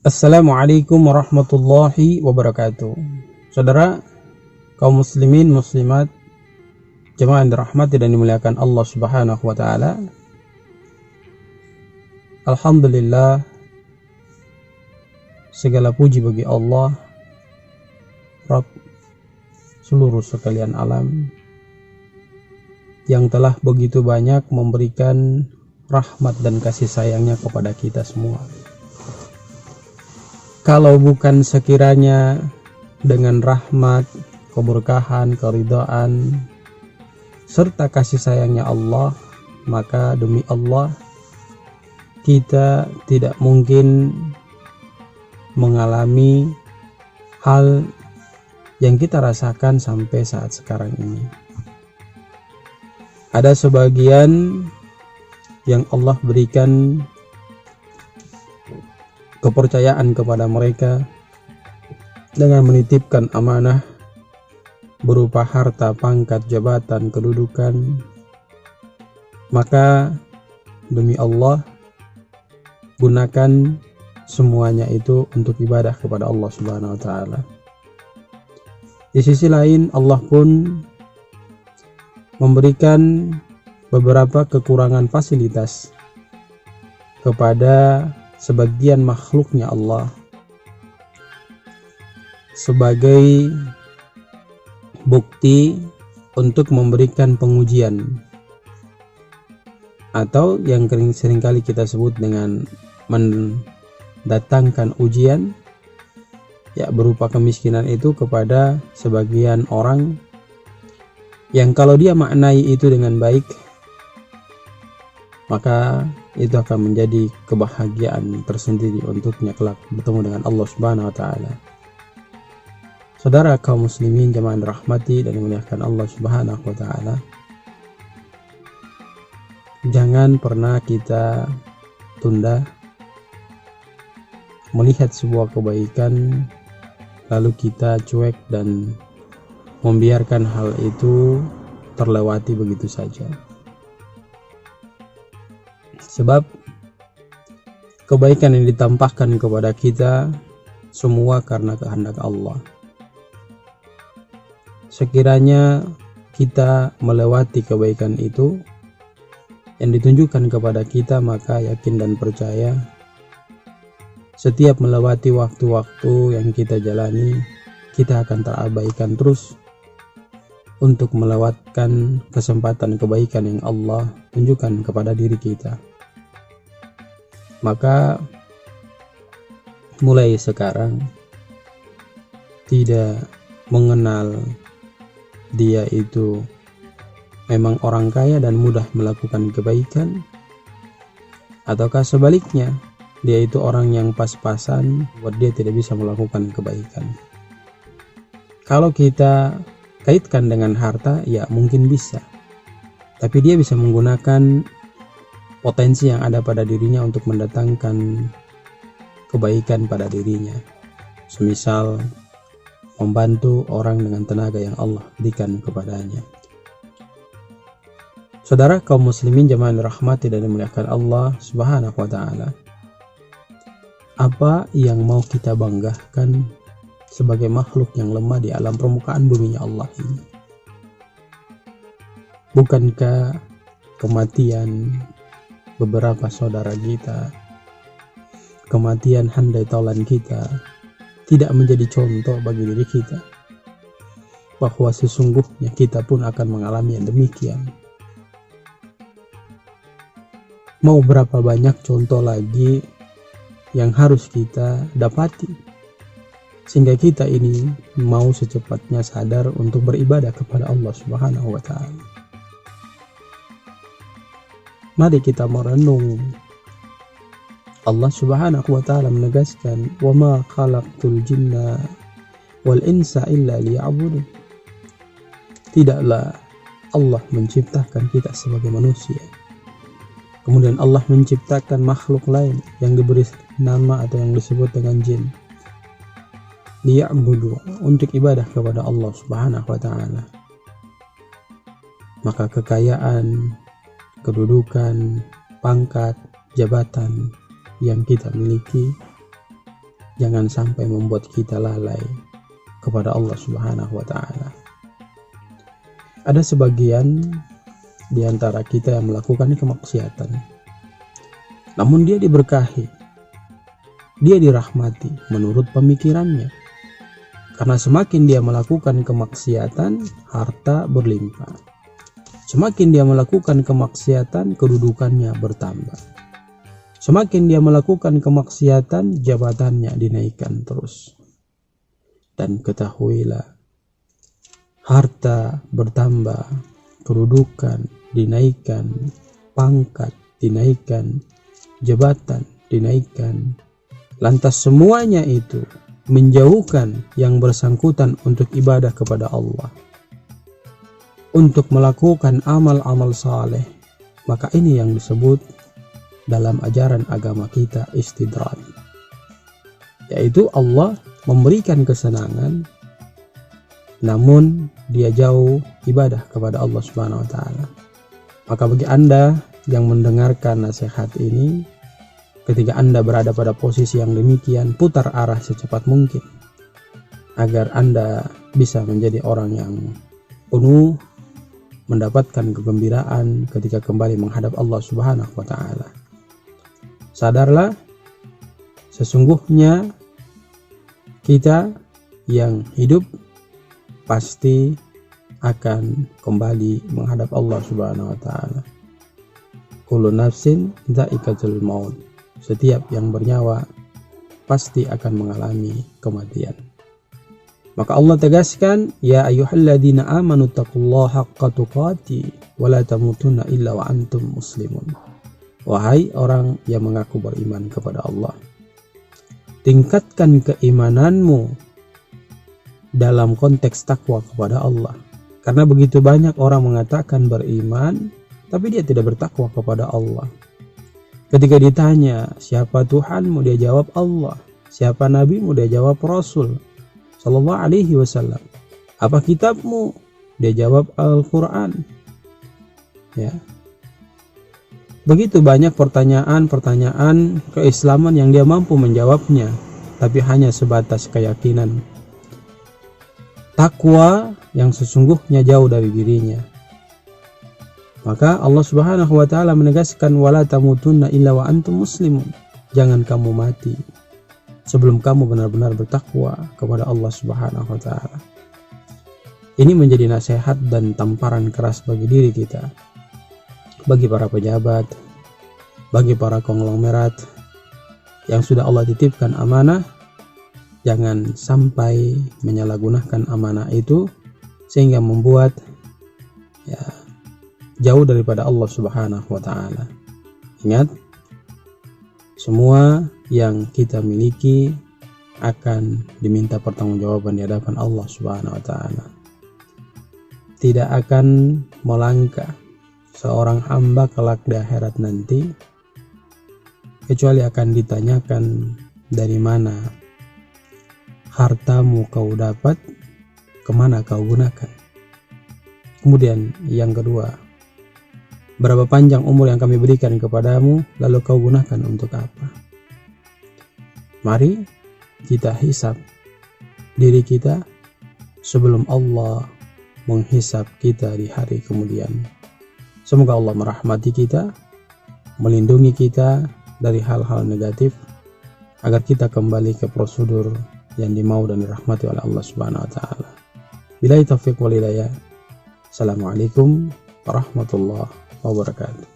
Assalamualaikum warahmatullahi wabarakatuh. Saudara kaum muslimin muslimat, jemaah yang dirahmati dan dimuliakan Allah Subhanahu wa taala. Alhamdulillah, segala puji bagi Allah, Rabb seluruh sekalian alam, yang telah begitu banyak memberikan rahmat dan kasih sayangnya kepada kita semua. Kalau bukan sekiranya dengan rahmat, keberkahan, keridhaan, serta kasih sayangnya Allah, maka demi Allah kita tidak mungkin mengalami hal yang kita rasakan sampai saat sekarang ini. Ada sebagian yang Allah berikan kepercayaan kepada mereka dengan menitipkan amanah berupa harta, pangkat, jabatan, kedudukan, maka demi Allah gunakan semuanya itu untuk ibadah kepada Allah Subhanahu wa taala. Di sisi lain, Allah pun memberikan beberapa kekurangan fasilitas kepada sebagian makhluknya Allah sebagai bukti untuk memberikan pengujian, atau yang seringkali kita sebut dengan mendatangkan ujian, ya, berupa kemiskinan itu kepada sebagian orang yang kalau dia maknai itu dengan baik, maka itu akan menjadi kebahagiaan tersendiri untuknya kelak bertemu dengan Allah Subhanahu wa taala. Saudara kaum muslimin jemaah dirahmati dan dimuliakan Allah Subhanahu wa taala, jangan pernah kita tunda melihat sebuah kebaikan lalu kita cuek dan membiarkan hal itu terlewati begitu saja. Sebab kebaikan yang ditampakkan kepada kita semua karena kehendak Allah. Sekiranya kita melewati kebaikan itu yang ditunjukkan kepada kita, maka yakin dan percaya setiap melewati waktu-waktu yang kita jalani, kita akan terabaikan terus untuk melewatkan kesempatan kebaikan yang Allah tunjukkan kepada diri kita. Maka mulai sekarang tidak mengenal dia itu memang orang kaya dan mudah melakukan kebaikan, ataukah sebaliknya dia itu orang yang pas-pasan buat dia tidak bisa melakukan kebaikan. Kalau kita kaitkan dengan harta, ya mungkin bisa, tapi dia bisa menggunakan potensi yang ada pada dirinya untuk mendatangkan kebaikan pada dirinya, semisal membantu orang dengan tenaga yang Allah berikan kepadanya. Saudara kaum muslimin jemaah dirahmati dan dimuliakan Allah Subhanahu wa taala, apa yang mau kita banggakan sebagai makhluk yang lemah di alam permukaan buminya Allah ini? Bukankah kematian beberapa saudara kita, kematian handai taulan kita tidak menjadi contoh bagi diri kita bahwa sesungguhnya kita pun akan mengalami yang demikian? Mau berapa banyak contoh lagi yang harus kita dapati sehingga kita ini mau secepatnya sadar untuk beribadah kepada Allah Subhanahu wa taala? Mari kita merenung. Allah Subhanahu wa taala menegaskan, "Wa ma khalaqtul jinna wal insa illa liya'budun." Tidaklah Allah menciptakan kita sebagai manusia, kemudian Allah menciptakan makhluk lain yang diberi nama atau yang disebut dengan jin, liya'budu, untuk ibadah kepada Allah Subhanahu wa taala. Maka kekayaan, kedudukan, pangkat, jabatan yang kita miliki jangan sampai membuat kita lalai kepada Allah Subhanahu wa Ta'ala. Ada sebagian di antara kita yang melakukan kemaksiatan, namun dia diberkahi, dia dirahmati menurut pemikirannya, karena semakin dia melakukan kemaksiatan, harta berlimpah. Semakin dia melakukan kemaksiatan, kedudukannya bertambah. Semakin dia melakukan kemaksiatan, jabatannya dinaikkan terus. Dan ketahuilah, harta bertambah, kedudukan dinaikkan, pangkat dinaikkan, jabatan dinaikkan. Lantas semuanya itu menjauhkan yang bersangkutan untuk ibadah kepada Allah, untuk melakukan amal-amal saleh. Maka ini yang disebut dalam ajaran agama kita istidraj, yaitu Allah memberikan kesenangan namun dia jauh ibadah kepada Allah Subhanahu wa Ta'ala. Maka bagi Anda yang mendengarkan nasihat ini, ketika Anda berada pada posisi yang demikian, putar arah secepat mungkin agar Anda bisa menjadi orang yang penuh mendapatkan kegembiraan ketika kembali menghadap Allah Subhanahu wa Ta'ala. Sadarlah, sesungguhnya kita yang hidup pasti akan kembali menghadap Allah Subhanahu wa Ta'ala. Kullu nafsin dha'iqatul maut. Setiap yang bernyawa pasti akan mengalami kematian. Maka Allah tegaskan, ya ayyuhalladzina amanu taqullaha haqqa tuqatih wa la tamutunna illa wa antum muslimun. Wahai orang yang mengaku beriman kepada Allah, tingkatkan keimananmu dalam konteks takwa kepada Allah. Karena begitu banyak orang mengatakan beriman, tapi dia tidak bertakwa kepada Allah. Ketika ditanya, siapa Tuhanmu? Dia jawab Allah. Siapa Nabimu? Dia jawab Rasul Sallallahu Alaihi Wasallam. Apa kitabmu? Dia jawab Al-Quran. Ya. Begitu banyak pertanyaan-pertanyaan keislaman yang dia mampu menjawabnya, tapi hanya sebatas keyakinan. Takwa yang sesungguhnya jauh dari dirinya. Maka Allah Subhanahu wa Ta'ala menegaskan, wala tamutunna illa wa antum muslimun. Jangan kamu mati sebelum kamu benar-benar bertakwa kepada Allah Subhanahu wa Ta'ala. Ini menjadi nasihat dan tamparan keras bagi diri kita, bagi para pejabat, bagi para konglomerat yang sudah Allah titipkan amanah. Jangan sampai menyalahgunakan amanah itu sehingga membuat jauh daripada Allah Subhanahu wa Ta'ala. Ingat, semua yang kita miliki akan diminta pertanggungjawaban di hadapan Allah Subhanahu wa Ta'ala. Tidak akan melangkah seorang hamba kelak di akhirat nanti kecuali akan ditanyakan, dari mana hartamu kau dapat, kemana kau gunakan. Kemudian yang kedua, berapa panjang umur yang kami berikan kepadamu, lalu kau gunakan untuk apa? Mari kita hisab diri kita sebelum Allah menghisab kita di hari kemudian. Semoga Allah merahmati kita, melindungi kita dari hal-hal negatif, agar kita kembali ke prosedur yang dimau dan dirahmati oleh Allah Subhanahu wa Ta'ala. Billahi taufiq wal hidayah. Assalamualaikum warahmatullahi wabarakatuh.